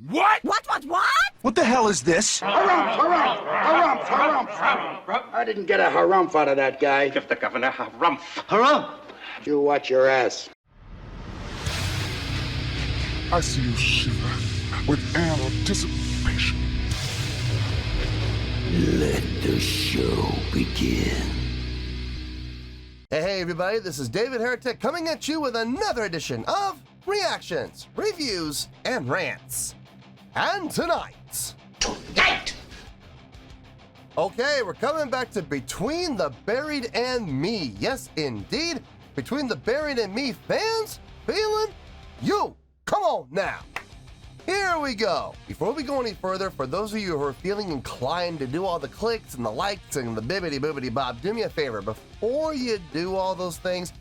What? What? What the hell is this? Harumph. I didn't get a harumph out of that guy. Give the governor harumph. Harumph! You watch your ass. I see you shiver with anticipation. Let the show begin. Hey everybody, this is David Heretic coming at you with another edition of Reactions, Reviews, and Rants. And tonight... Okay, we're coming back to Between the Buried and Me. Yes, indeed. Between the Buried and Me fans, feeling you. Come on now. Here we go. Before we go any further, for those of you who are feeling inclined to do all the clicks and the likes and the bibbity bob, do me a favor. Before you do all those things,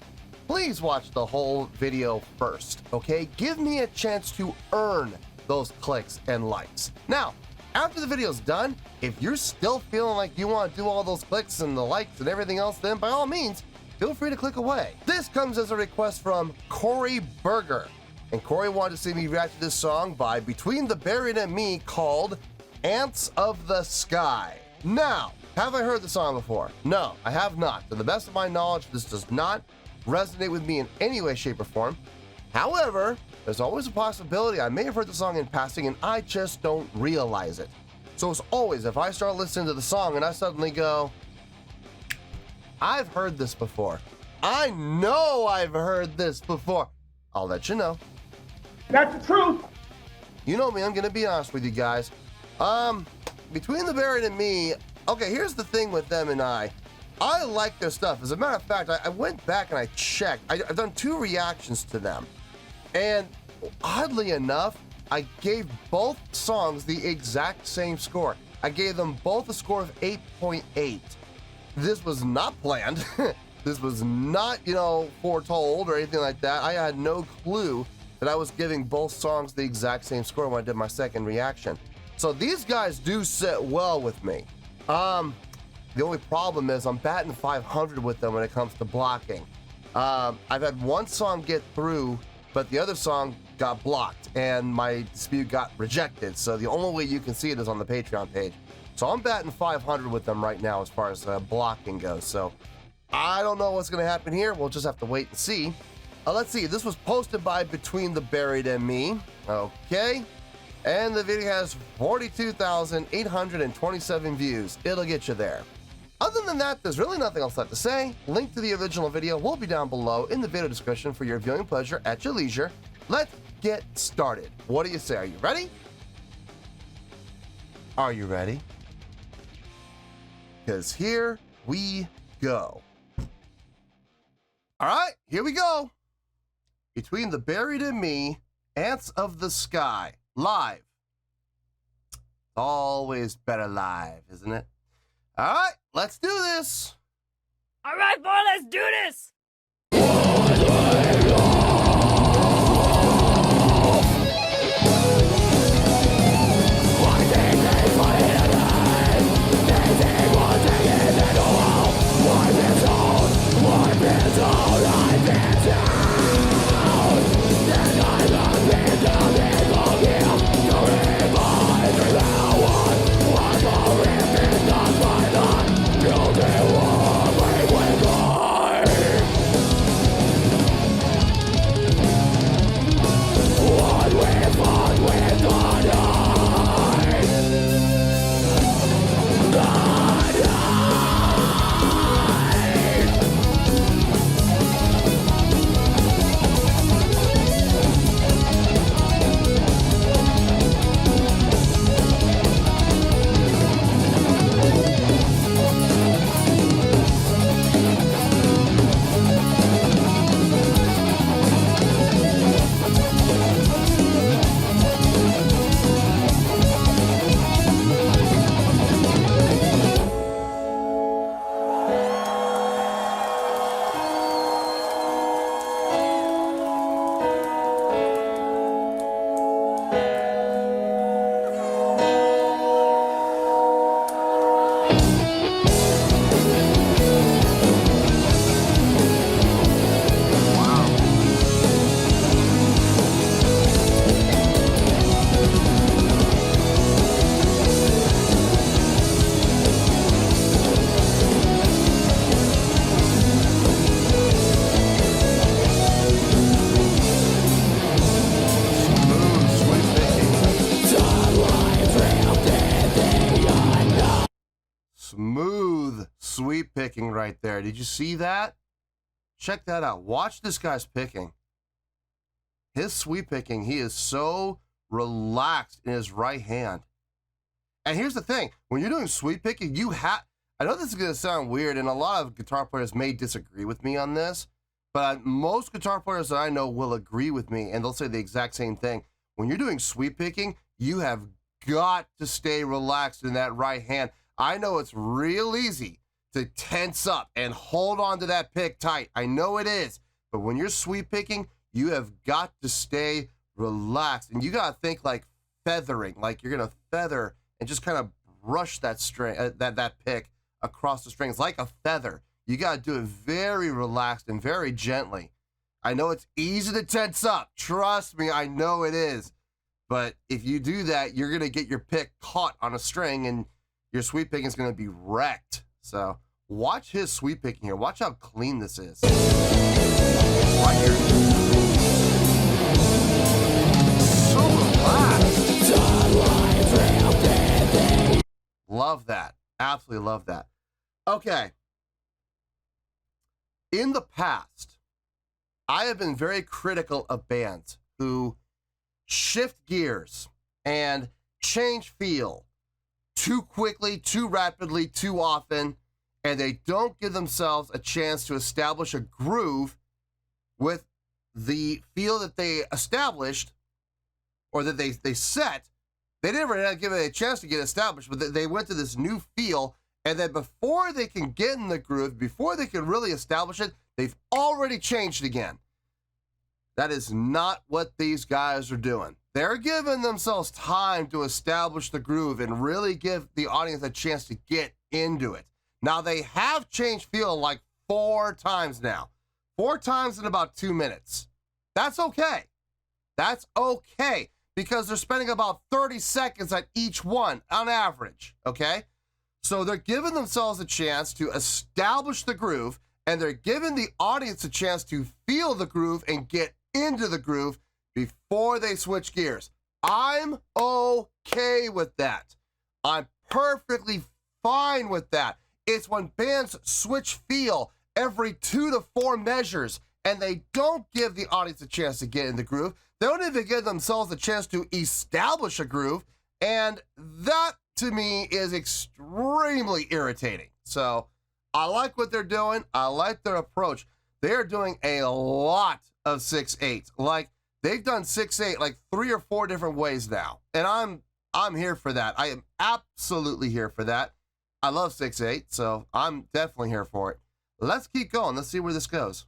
please watch the whole video first, okay? Give me a chance to earn those clicks and likes. Now, after the video's done, if you're still feeling like you want to do all those clicks and the likes and everything else, then by all means, feel free to click away. This comes as a request from Corey Berger. And Corey wanted to see me react to this song by Between the Buried and Me called Ants of the Sky. Now, have I heard the song before? No, I have not. To the best of my knowledge, this does not resonate with me in any way, shape, or form. However, there's always a possibility I may have heard the song in passing and I just don't realize it. So as always, if I start listening to the song and I suddenly go, I've heard this before. I know I've heard this before. I'll let you know. That's the truth. You know me, I'm gonna be honest with you guys. Between the Buried and Me, okay, here's the thing with them and I like their stuff. As a matter of fact, I went back and I checked. I've done 2 reactions to them. And oddly enough, I gave both songs the exact same score. I gave them both a score of 8.8. This was not planned. This was not, foretold or anything like that. I had no clue that I was giving both songs the exact same score when I did my second reaction. So these guys do sit well with me. The only problem is I'm batting 500 with them when it comes to blocking. I've had one song get through, but the other song got blocked and my dispute got rejected. So the only way you can see it is on the Patreon page. So I'm batting 500 with them right now as far as blocking goes. So I don't know what's going to happen here. We'll just have to wait and see. Let's see. This was posted by Between the Buried and Me. Okay. And the video has 42,827 views. It'll get you there. Other than that, there's really nothing else left to say. Link to the original video will be down below in the video description for your viewing pleasure at your leisure. Let's get started. What do you say? Are you ready? Are you ready? Because here we go. All right, here we go. Between the Buried and Me, Ants of the Sky, live. Always better live, isn't it? All right, let's do this. All right, boy, let's do this. sweep picking right there. Did you see that? Check that out. Watch this guy's picking. His sweep picking, he is so relaxed in his right hand. And here's the thing. When you're doing sweep picking, you have... I know this is going to sound weird, and a lot of guitar players may disagree with me on this, but most guitar players that I know will agree with me, and they'll say the exact same thing. When you're doing sweep picking, you have got to stay relaxed in that right hand. I know it's real easy to tense up and hold on to that pick tight. I know it is, but when you're sweep picking, you have got to stay relaxed, and you got to think like feathering, like you're going to feather and just kind of brush that string, that pick across the strings like a feather. You got to do it very relaxed and very gently. I know it's easy to tense up. Trust me, I know it is. But if you do that, you're going to get your pick caught on a string and your sweep picking is going to be wrecked. So watch his sweep picking here. Watch how clean this is. Right here. So relaxed. Love that. Absolutely love that. Okay. In the past, I have been very critical of bands who shift gears and change feel too quickly, too rapidly, too often, and they don't give themselves a chance to establish a groove with the feel that they established or that they set. They never give it a chance to get established, but they went to this new feel, and then before they can get in the groove, before they can really establish it, they've already changed again. That is not what these guys are doing. They're giving themselves time to establish the groove and really give the audience a chance to get into it. Now, they have changed feel like 4 times now. 4 times in about 2 minutes. That's okay. That's okay, because they're spending about 30 seconds at each one on average, okay? So they're giving themselves a chance to establish the groove, and they're giving the audience a chance to feel the groove and get into the groove before they switch gears. I'm okay with that. I'm perfectly fine with that. It's when bands switch feel every 2 to 4 measures and they don't give the audience a chance to get in the groove. They don't even give themselves a chance to establish a groove, and that to me is extremely irritating. So I like what they're doing. I like their approach. They're doing a lot of 6/8. Like, they've done 6/8 like 3 or 4 different ways now, and I'm here for that. I am absolutely here for that. I love 6/8, so I'm definitely here for it. Let's keep going. Let's see where this goes.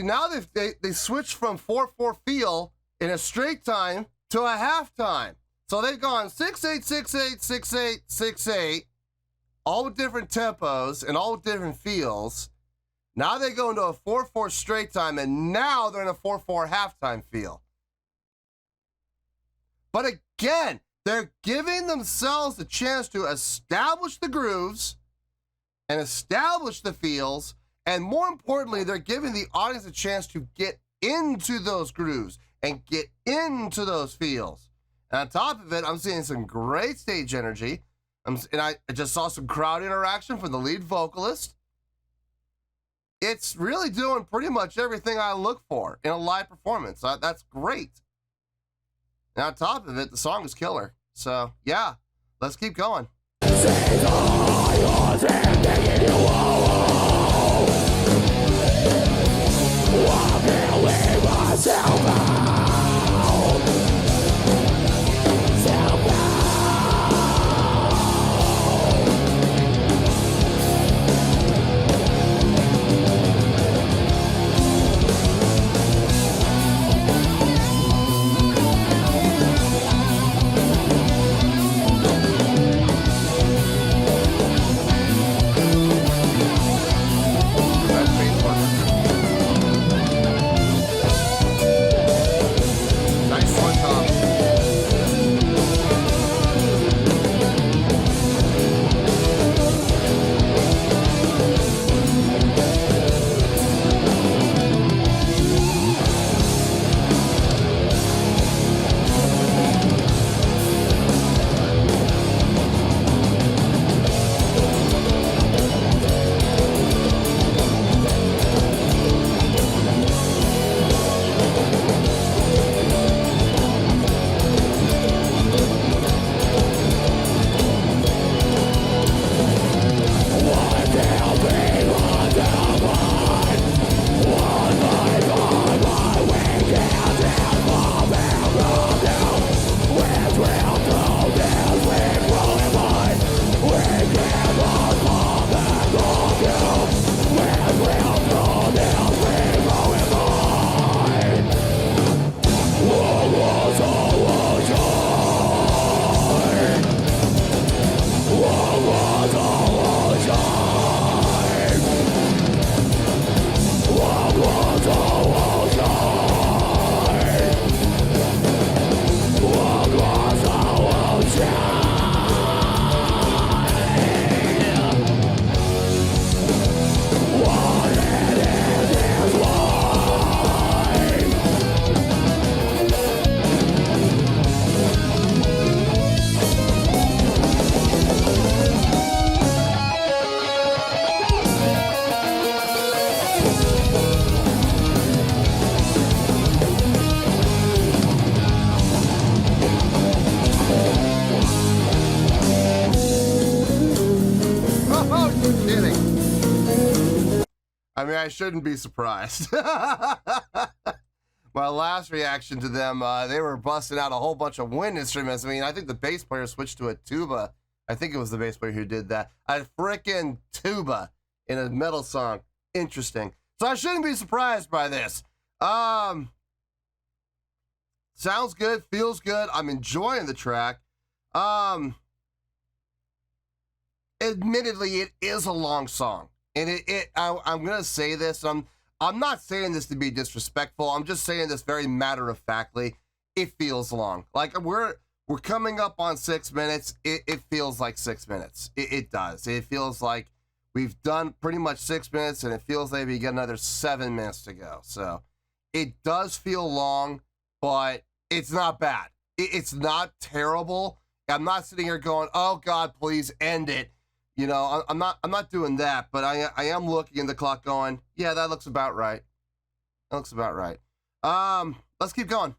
Now they switched from 4/4 feel in a straight time to a half time. So they've gone 6/8, 6/8, 6/8, 6/8, all with different tempos and all with different feels. Now they go into a 4/4 straight time, and now they're in a 4/4 halftime feel. But again, they're giving themselves the chance to establish the grooves, and establish the feels, and more importantly, they're giving the audience a chance to get into those grooves and get into those feels. And on top of it, I'm seeing some great stage energy. And I just saw some crowd interaction from the lead vocalist. It's really doing pretty much everything I look for in a live performance. That's great. And on top of it, the song is killer. So, yeah, let's keep going. I mean, I shouldn't be surprised. My last reaction to them, they were busting out a whole bunch of wind instruments. I mean, I think the bass player switched to a tuba. I think it was the bass player who did that. A frickin' tuba in a metal song. Interesting. So I shouldn't be surprised by this. Sounds good, feels good. I'm enjoying the track. Admittedly, it is a long song. And I'm going to say this. I'm not saying this to be disrespectful. I'm just saying this very matter-of-factly. It feels long. Like, we're coming up on 6 minutes. It feels like 6 minutes. It does. It feels like we've done pretty much 6 minutes, and it feels like we got another 7 minutes to go. So it does feel long, but it's not bad. It's not terrible. I'm not sitting here going, oh, God, please end it. You know, I'm not doing that, but I am looking at the clock going, yeah, that looks about right. That looks about right. Let's keep going.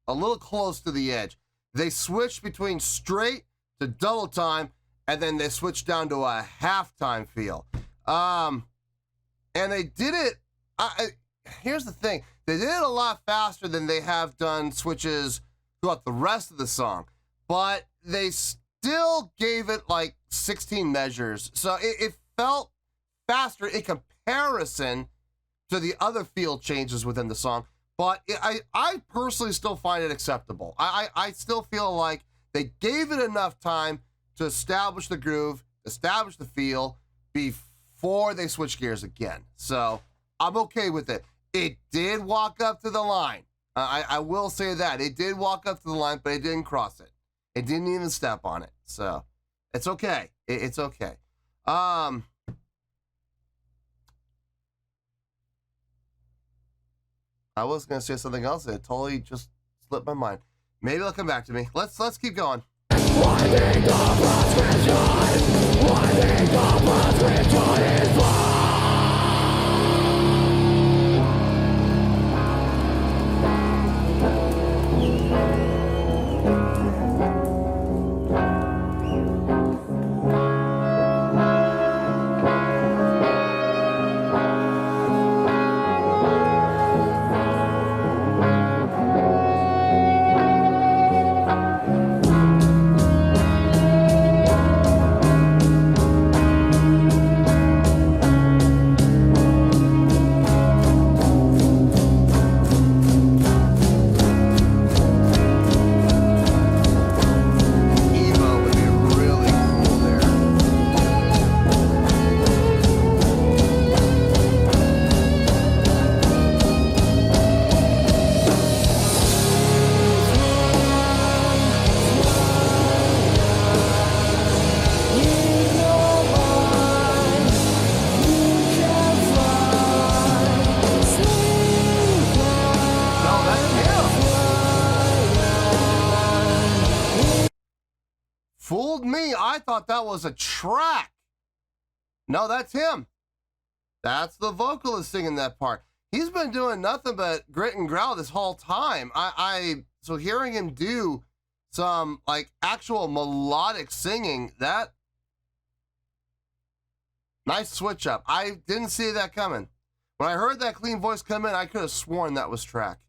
a little close to the edge. They switched between straight to double time, and then they switched down to a halftime feel. And they did it. Here's the thing: they did it a lot faster than they have done switches throughout the rest of the song, but they still gave it like 16 measures, so it felt faster in comparison to the other feel changes within the song. But I personally still find it acceptable. I still feel like they gave it enough time to establish the groove, establish the feel before they switch gears again. So I'm okay with it. It did walk up to the line. I will say that. It did walk up to the line, but it didn't cross it. It didn't even step on it. So it's okay. It's okay. I was going to say something else, and it totally just slipped my mind. Maybe it'll come back to me. Let's keep going. Fooled me. I thought that was a track. No, that's him. That's the vocalist singing that part. He's been doing nothing but grit and growl this whole time. So hearing him do some like actual melodic singing, that nice switch up. I didn't see that coming. When I heard that clean voice come in, I could have sworn that was track.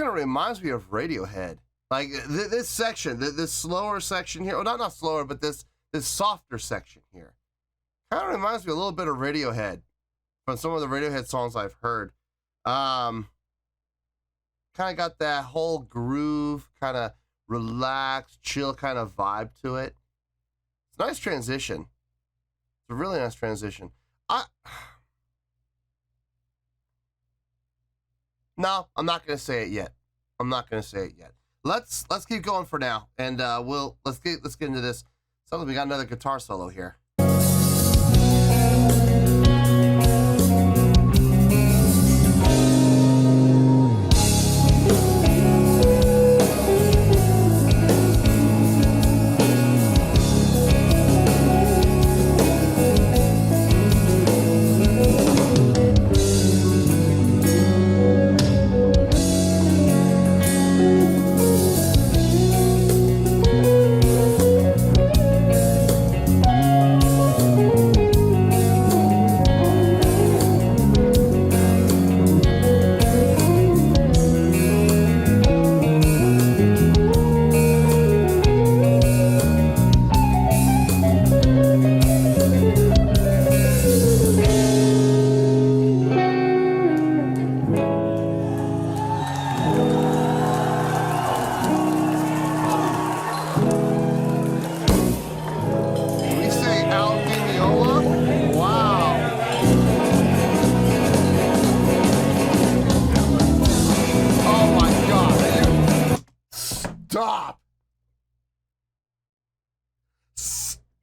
kind of reminds me of Radiohead. Like this section, this slower section here. Well, not slower, but this softer section here. Kind of reminds me a little bit of Radiohead from some of the Radiohead songs I've heard. Kind of got that whole groove, kind of relaxed, chill kind of vibe to it. It's a nice transition. It's a really nice transition. No, I'm not gonna say it yet. I'm not gonna say it yet. Let's keep going for now, and let's get into this. Sounds like we got another guitar solo here.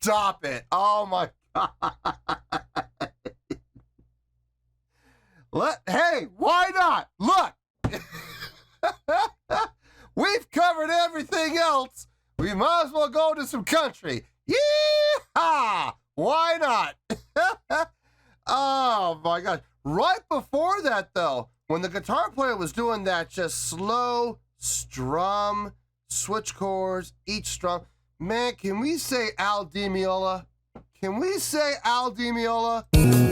Stop it. Oh my God. Hey, why not? Look. We've covered everything else. We might as well go to some country. Yeehaw! Why not? Oh my God. Right before that though, when the guitar player was doing that just slow strum, switch chords, each strum. Man, can we say Al Di Meola? Can we say Al Di Meola? Kinda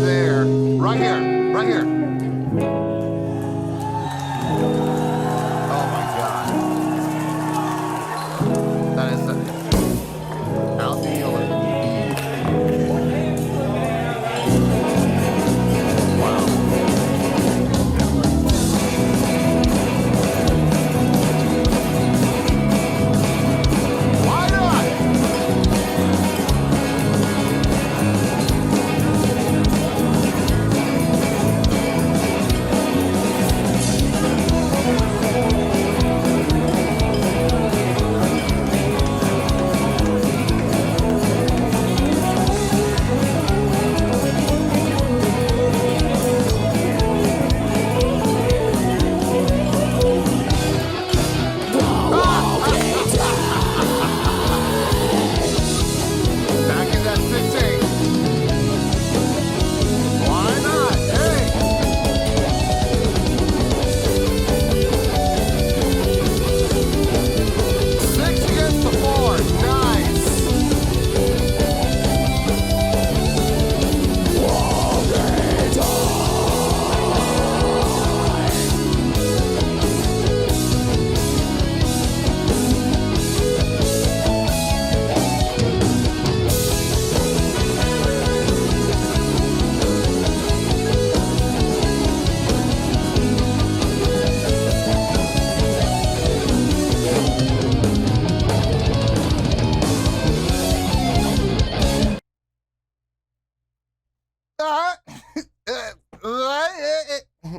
there. Right here. Right here. Oh my God. That is Al Di Meola.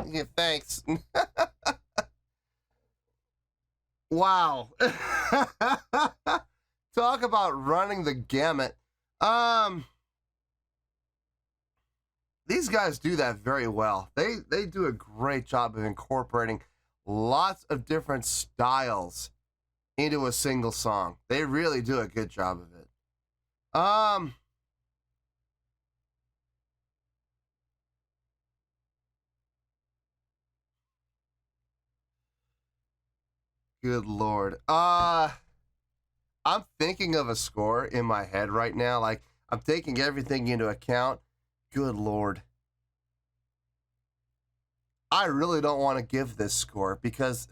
Yeah, thanks. Wow. Talk about running the gamut. These guys do that very well. They do a great job of incorporating lots of different styles into a single song. They really do a good job of it. Good Lord. I'm thinking of a score in my head right now. Like, I'm taking everything into account. Good Lord. I really don't want to give this score because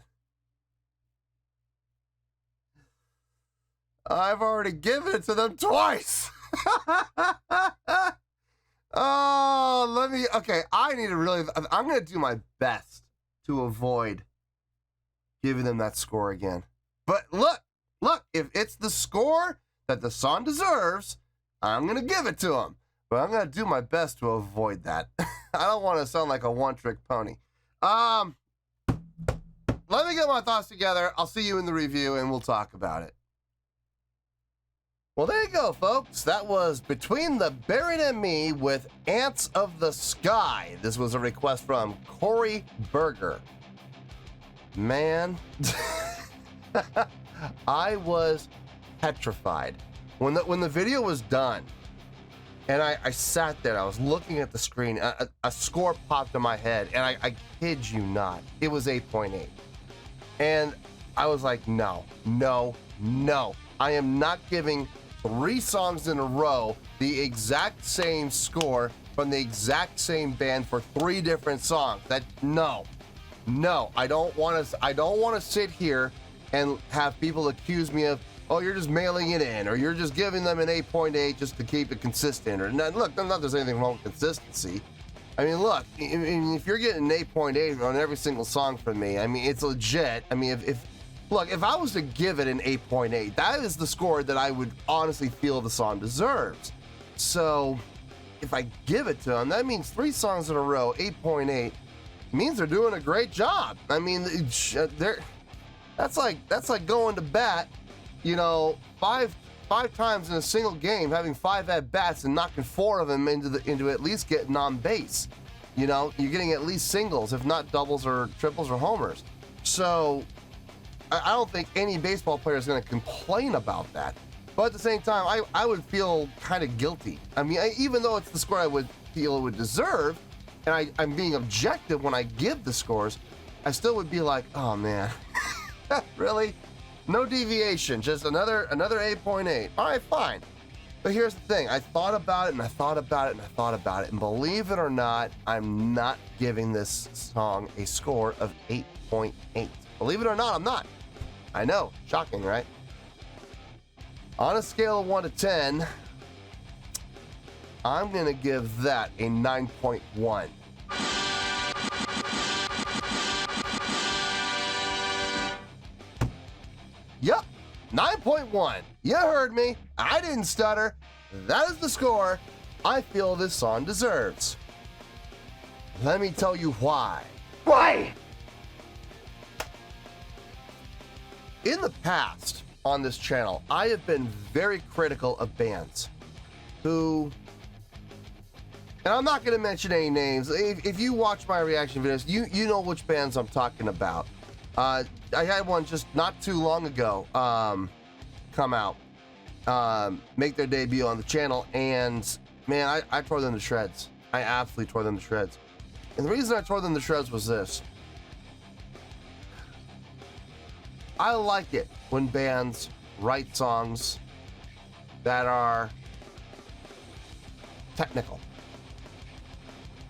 I've already given it to them twice. Okay, I'm going to do my best to avoid giving them that score again. But look, if it's the score that the song deserves, I'm going to give it to them. But I'm going to do my best to avoid that. I don't want to sound like a one-trick pony. Let me get my thoughts together. I'll see you in the review, and we'll talk about it. Well, there you go, folks. That was Between the Buried and Me with Ants of the Sky. This was a request from Corey Berger. Man, I was petrified. When the video was done, and I sat there, I was looking at the screen, a score popped in my head, and I kid you not, it was 8.8. And I was like, no. I am not giving 3 songs in a row the exact same score from the exact same band for 3 different songs. No. I don't want to sit here and have people accuse me of, oh, you're just mailing it in, or you're just giving them an 8.8 just to keep it consistent. Or look, not there's anything wrong with consistency. I mean, look, if you're getting an 8.8 on every single song from me, I mean, it's legit. I mean, if I was to give it an 8.8, that is the score that I would honestly feel the song deserves. So if I give it to them, that means 3 songs in a row, 8.8, means they're doing a great job. I mean, that's like going to bat, 5 times in a single game, having 5 at bats and knocking 4 of them into at least getting on base. You're getting at least singles, if not doubles or triples or homers. So I don't think any baseball player is going to complain about that. But at the same time, I would feel kind of guilty. I mean, even though it's the score I would feel it would deserve, and I'm being objective when I give the scores, I still would be like, oh man, really? No deviation, just another 8.8. All right, fine. But here's the thing. I thought about it, and I thought about it, and I thought about it, and believe it or not, I'm not giving this song a score of 8.8. Believe it or not, I'm not. I know, shocking, right? On a scale of 1 to 10, I'm going to give that a 9.1. Yep, 9.1. You heard me. I didn't stutter. That is the score I feel this song deserves. Let me tell you why. Why? In the past, on this channel, I have been very critical of bands who, and I'm not going to mention any names. If you watch my reaction videos, you know which bands I'm talking about. I had one just not too long ago come out, make their debut on the channel, and man, I tore them to shreds. I absolutely tore them to shreds. And the reason I tore them to shreds was this. I like it when bands write songs that are technical.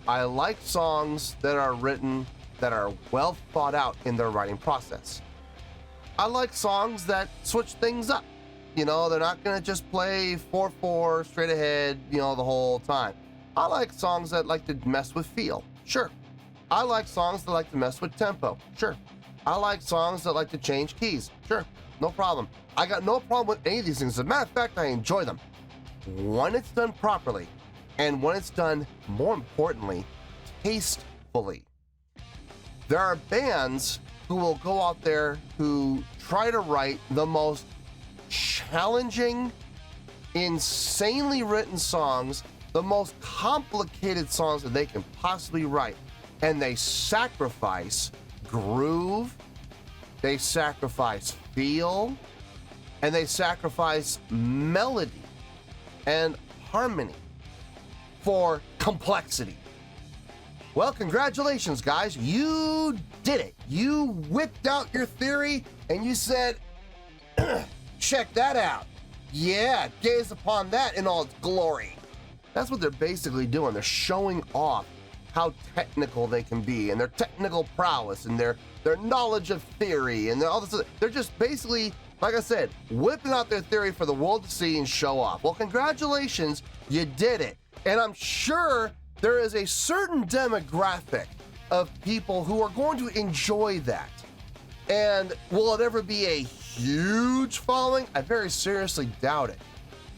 I like songs that are written that are well thought out in their writing process. I like songs that switch things up. They're not gonna just play 4/4 straight ahead, the whole time. I like songs that like to mess with feel. Sure. I like songs that like to mess with tempo. Sure. I like songs that like to change keys. Sure, no problem. I got no problem with any of these things. As a matter of fact, I enjoy them. When it's done properly, and when it's done, more importantly, tastefully. There are bands who will go out there who try to write the most challenging, insanely written songs, the most complicated songs that they can possibly write, and they sacrifice groove, they sacrifice feel, and they sacrifice melody and harmony for complexity. Well, congratulations, guys. You did it. You whipped out your theory and you said, check that out. Yeah, gaze upon that in all its glory. That's what they're basically doing. They're showing off how technical they can be and their technical prowess and their knowledge of theory and all this. They're just basically, like I said, whipping out their theory for the world to see and show off. Well, congratulations, you did it. And I'm sure there is a certain demographic of people who are going to enjoy that. And will it ever be a huge following? I very seriously doubt it.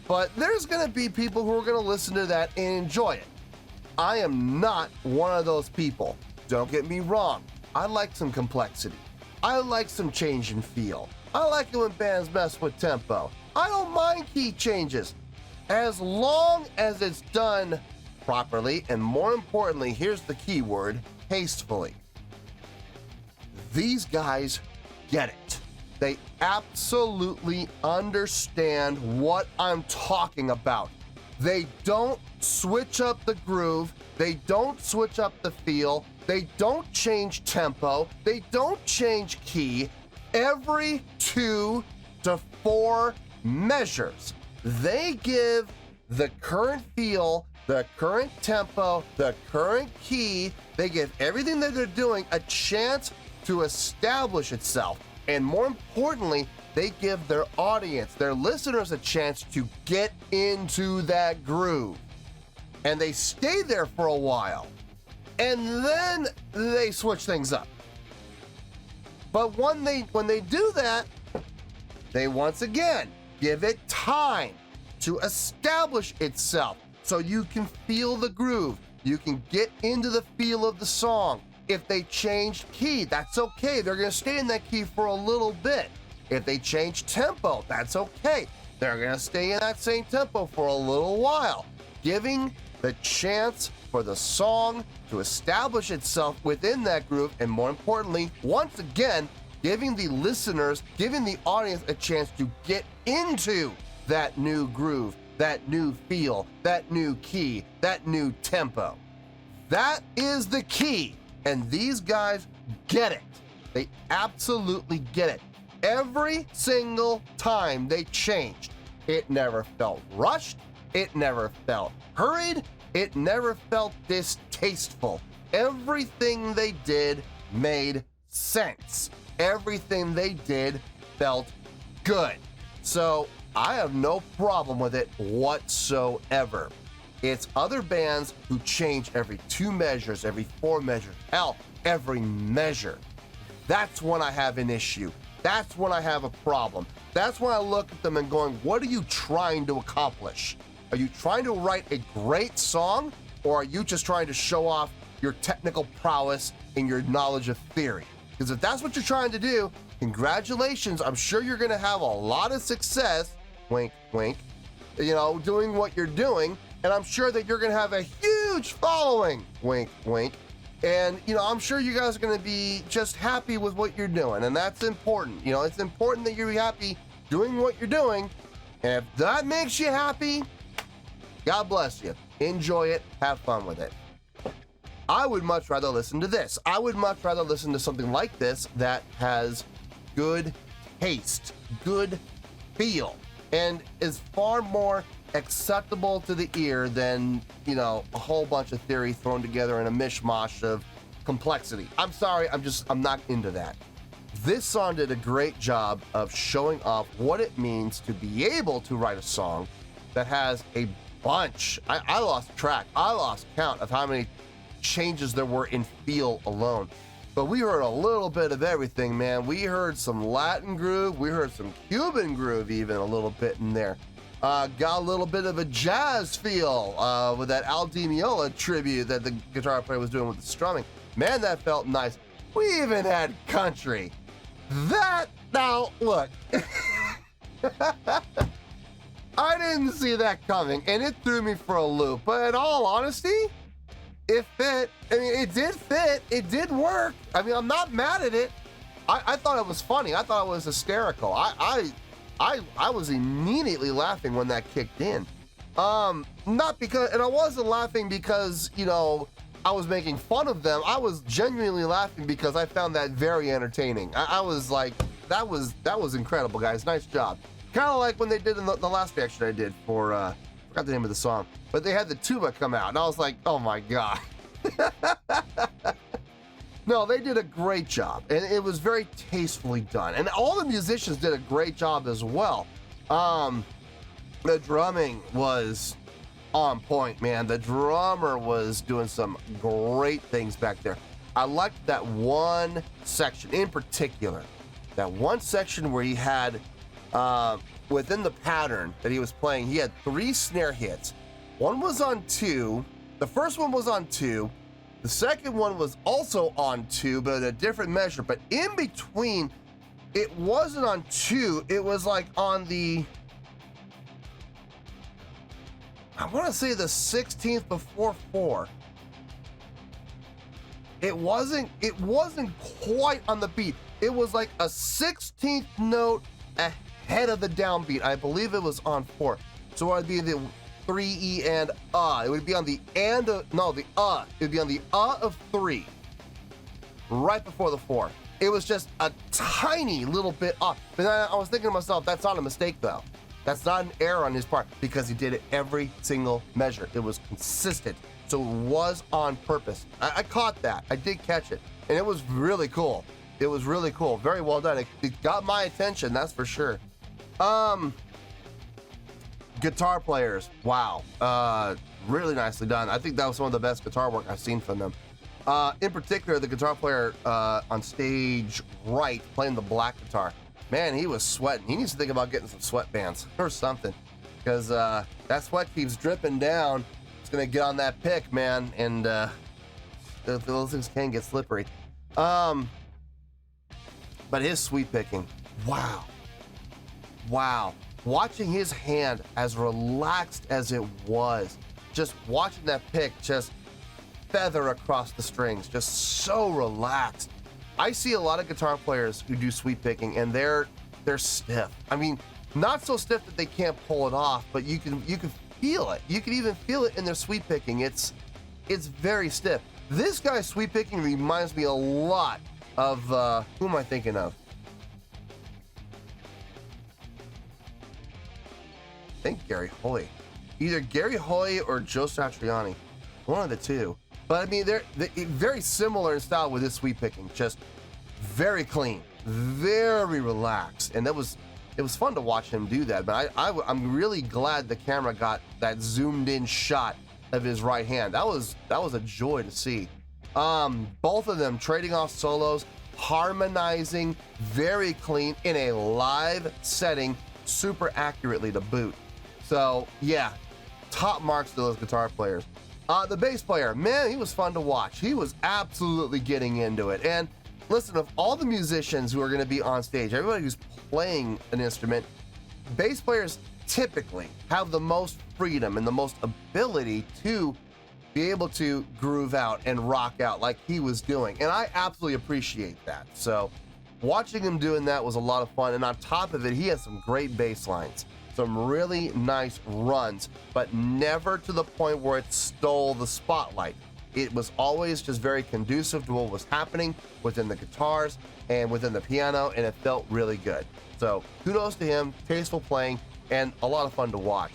But there's going to be people who are going to listen to that and enjoy it. I am not one of those people. Don't get me wrong. I like some complexity. I like some change in feel. I like it when bands mess with tempo. I don't mind key changes, as long as it's done properly, and more importantly, here's the key word, tastefully. These guys get it. They absolutely understand what I'm talking about. They don't switch up the groove. They don't switch up the feel. They don't change tempo. They don't change key. Every 2 to 4 measures, they give the current feel, the current tempo, the current key. They give everything that they're doing a chance to establish itself. And more importantly, they give their audience, their listeners, a chance to get into that groove. And they stay there for a while. And then they switch things up. But when they do that, they once again give it time to establish itself so you can feel the groove. You can get into the feel of the song. If they changed key, that's okay. They're going to stay in that key for a little bit. If they change tempo, that's okay. They're going to stay in that same tempo for a little while, giving the chance for the song to establish itself within that groove, and more importantly, once again, giving the listeners, giving the audience a chance to get into that new groove, that new feel, that new key, that new tempo. That is the key, and these guys get it. They absolutely get it. Every single time they changed, it never felt rushed, it never felt hurried, it never felt distasteful. Everything they did made sense. Everything they did felt good. So I have no problem with it whatsoever. It's other bands who change every 2 measures, every 4 measures, hell, every measure. That's when I have an issue. That's when I have a problem. That's when I look at them and going, what are you trying to accomplish? Are you trying to write a great song, or are you just trying to show off your technical prowess and your knowledge of theory? Because if that's what you're trying to do, congratulations. I'm sure you're going to have a lot of success, wink, wink, doing what you're doing. And I'm sure that you're going to have a huge following, wink, wink. And, I'm sure you guys are going to be just happy with what you're doing. And that's important. It's important that you're happy doing what you're doing. And if that makes you happy, God bless you. Enjoy it. Have fun with it. I would much rather listen to this. I would much rather listen to something like this that has good taste, good feel, and is far more acceptable to the ear than, a whole bunch of theory thrown together in a mishmash of complexity. I'm sorry, I'm not into that. This song did a great job of showing off what it means to be able to write a song that has a bunch. I lost track. I lost count of how many changes there were in feel alone. But we heard a little bit of everything, man. We heard some Latin groove. We heard some Cuban groove even a little bit in there. Got a little bit of a jazz feel with that Al Di Meola tribute that the guitar player was doing with the strumming. Man, that felt nice. We even had country. Now, look. I didn't see that coming, and it threw me for a loop. But in all honesty, it fit. I mean, it did fit. It did work. I mean, I'm not mad at it. I thought it was funny. I thought it was hysterical. I was immediately laughing when that kicked in. Not because, and I wasn't laughing because, I was making fun of them. I was genuinely laughing because I found that very entertaining. I was like, that was incredible, guys. Nice job. Kind of like when they did in the last reaction I did for, forgot the name of the song, but they had the tuba come out, and I was like, oh my God. No, they did a great job, and it was very tastefully done. And all the musicians did a great job as well. The drumming was on point, man. The drummer was doing some great things back there. I liked that one section in particular, that one section where he had, within the pattern that he was playing, he had 3 snare hits. One was on 2, the first one was on 2, the second one was also on 2, but in a different measure. But in between, it wasn't on 2, it was like on the, I want to say the 16th before 4. It wasn't quite on the beat. It was like a 16th note ahead of the downbeat. I believe it was on 4. So it would be the 3E and It would be on the and of, no, the It would be on the of 3, right before the 4. It was just a tiny little bit off. But then I was thinking to myself, that's not a mistake though. That's not an error on his part, because he did it every single measure. It was consistent. So it was on purpose. I caught that. I did catch it. And it was really cool. It was really cool. Very well done. It got my attention, that's for sure. Guitar players, wow. Really nicely done. I think that was some of the best guitar work I've seen from them. In particular, the guitar player on stage right, playing the black guitar. Man, he was sweating. He needs to think about getting some sweatbands or something, because that sweat keeps dripping down. It's gonna get on that pick, man, and those things can get slippery. But his sweep picking, wow. Watching his hand as relaxed as it was, just watching that pick just feather across the strings, just so relaxed. I see a lot of guitar players who do sweep picking, and they're stiff. I mean, not so stiff that they can't pull it off, but you can feel it. You can even feel it in their sweep picking. It's very stiff. This guy's sweep picking reminds me a lot of who am I thinking of? I think Gary Hoy. Either Gary Hoy or Joe Satriani. One of the two. But I mean, they're very similar in style with this sweep picking. Just very clean, very relaxed, and it was fun to watch him do that. But I'm really glad the camera got that zoomed in shot of his right hand. That was a joy to see. Both of them trading off solos, harmonizing, very clean in a live setting, super accurately to boot. So yeah, top marks to those guitar players. The bass player, man, he was fun to watch. He was absolutely getting into it. And listen, of all the musicians who are going to be on stage, everybody who's playing an instrument, bass players typically have the most freedom and the most ability to be able to groove out and rock out like he was doing. And I absolutely appreciate that. So watching him doing that was a lot of fun. And on top of it, he had some great bass lines. Some really nice runs, but never to the point where it stole the spotlight. It was always just very conducive to what was happening within the guitars and within the piano, and it felt really good. So kudos to him, tasteful playing, and a lot of fun to watch.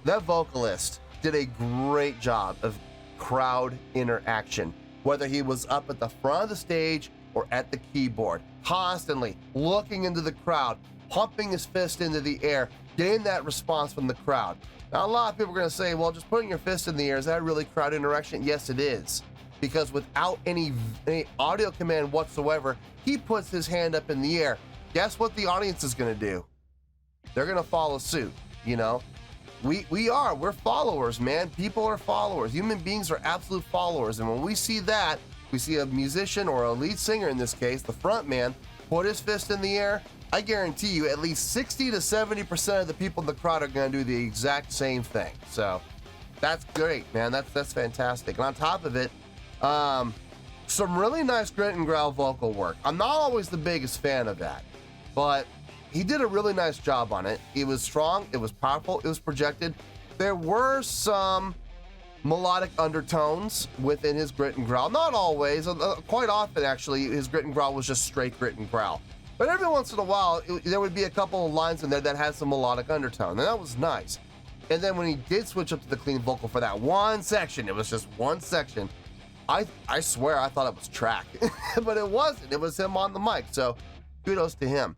That vocalist did a great job of crowd interaction, whether he was up at the front of the stage or at the keyboard, constantly looking into the crowd, pumping his fist into the air, getting that response from the crowd. Now, a lot of people are going to say, well, just putting your fist in the air, is that really crowd interaction? Yes, it is. Because without any audio command whatsoever, he puts his hand up in the air. Guess what the audience is going to do? They're going to follow suit, you know? We're followers, man. People are followers. Human beings are absolute followers. And when we see that, we see a musician or a lead singer, in this case, the front man, put his fist in the air, I guarantee you at least 60 to 70% of the people in the crowd are going to do the exact same thing. So that's great, man. That's fantastic. And on top of it, some really nice grit and growl vocal work. I'm not always the biggest fan of that, but he did a really nice job on it. It was strong, it was powerful, it was projected. There were some melodic undertones within his grit and growl. Not always, quite often actually, his grit and growl was just straight grit and growl. But every once in a while, there would be a couple of lines in there that had some melodic undertone, and that was nice. And then when he did switch up to the clean vocal for that one section, it was just one section, I swear I thought it was track, but it wasn't. It was him on the mic, so kudos to him.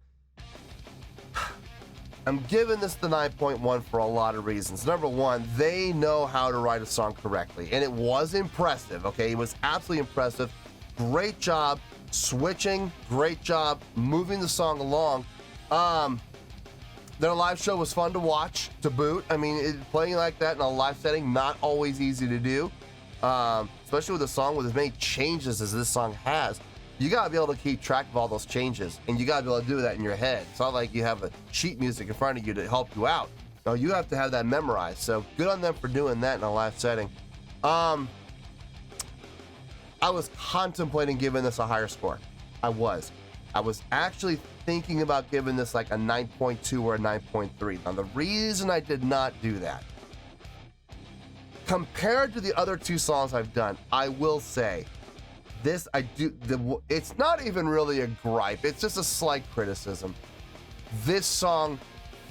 I'm giving this the 9.1 for a lot of reasons. Number one, they know how to write a song correctly, and it was impressive, okay? It was absolutely impressive. Great job switching, great job moving the song along. Their live show was fun to watch, to boot. I mean, playing like that in a live setting, not always easy to do, especially with a song with as many changes as this song has. You gotta be able to keep track of all those changes, and you gotta be able to do that in your head. It's not like you have a sheet music in front of you to help you out. No, you have to have that memorized. So good on them for doing that in a live setting. I was contemplating giving this a higher score. I was actually thinking about giving this like a 9.2 or a 9.3. Now the reason I did not do that, compared to the other two songs I've done, I will say, this it's not even really a gripe, it's just a slight criticism. This song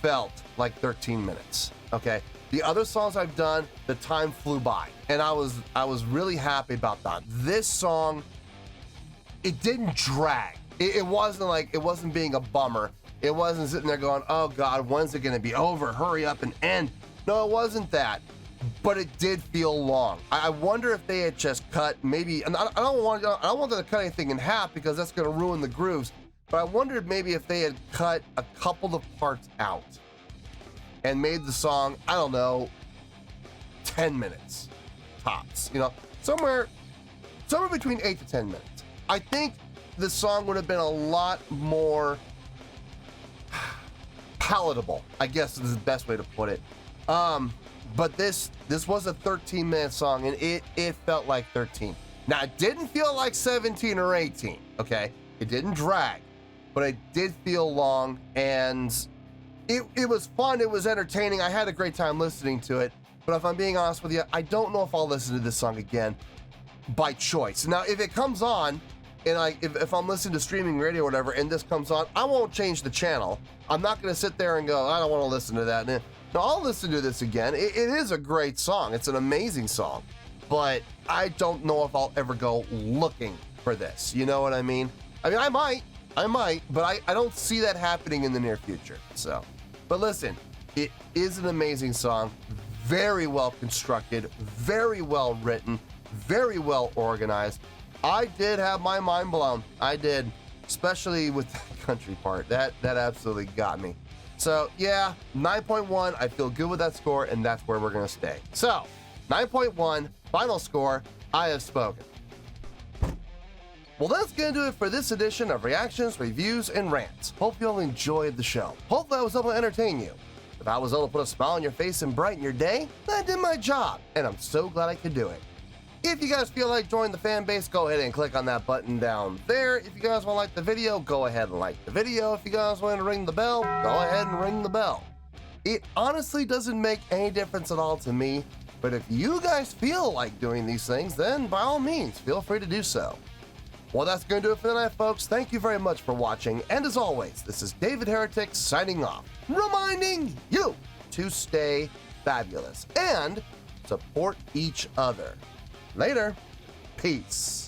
felt like 13 minutes, okay? The other songs I've done, the time flew by, and I was really happy about that. This song, it didn't drag. It wasn't being a bummer. It wasn't sitting there going, oh God, when's it gonna be over? Hurry up and end. No, it wasn't that. But it did feel long. I wonder if they had just cut maybe, and I don't want them to cut anything in half because that's going to ruin the grooves. But I wondered maybe if they had cut a couple of parts out and made the song, I don't know, 10 minutes tops. You know, somewhere between 8 to 10 minutes. I think the song would have been a lot more palatable, I guess is the best way to put it. But this was a 13-minute song, and it felt like 13. Now, it didn't feel like 17 or 18, okay? It didn't drag, but it did feel long, and it was fun. It was entertaining. I had a great time listening to it, but if I'm being honest with you, I don't know if I'll listen to this song again by choice. Now, if it comes on, and if I'm listening to streaming radio or whatever, and this comes on, I won't change the channel. I'm not going to sit there and go, I don't want to listen to that. No, I'll listen to this again. It is a great song. It's an amazing song. But I don't know if I'll ever go looking for this. You know what I mean? I mean, I might, but I don't see that happening in the near future. So, but listen, it is an amazing song. Very well constructed, very well written, very well organized. I did have my mind blown. I did, especially with the country part. That absolutely got me. So yeah, 9.1, I feel good with that score, and that's where we're gonna stay. So, 9.1, final score, I have spoken. Well, that's gonna do it for this edition of Reactions, Reviews, and Rants. Hope you all enjoyed the show. Hopefully I was able to entertain you. If I was able to put a smile on your face and brighten your day, I did my job, and I'm so glad I could do it. If you guys feel like joining the fan base, go ahead and click on that button down there. If you guys want to like the video, go ahead and like the video. If you guys want to ring the bell, go ahead and ring the bell. It honestly doesn't make any difference at all to me, but if you guys feel like doing these things, then by all means, feel free to do so. Well, that's going to do it for tonight, folks. Thank you very much for watching, and as always, this is David Heretic signing off, reminding you to stay fabulous and support each other. Later. Peace.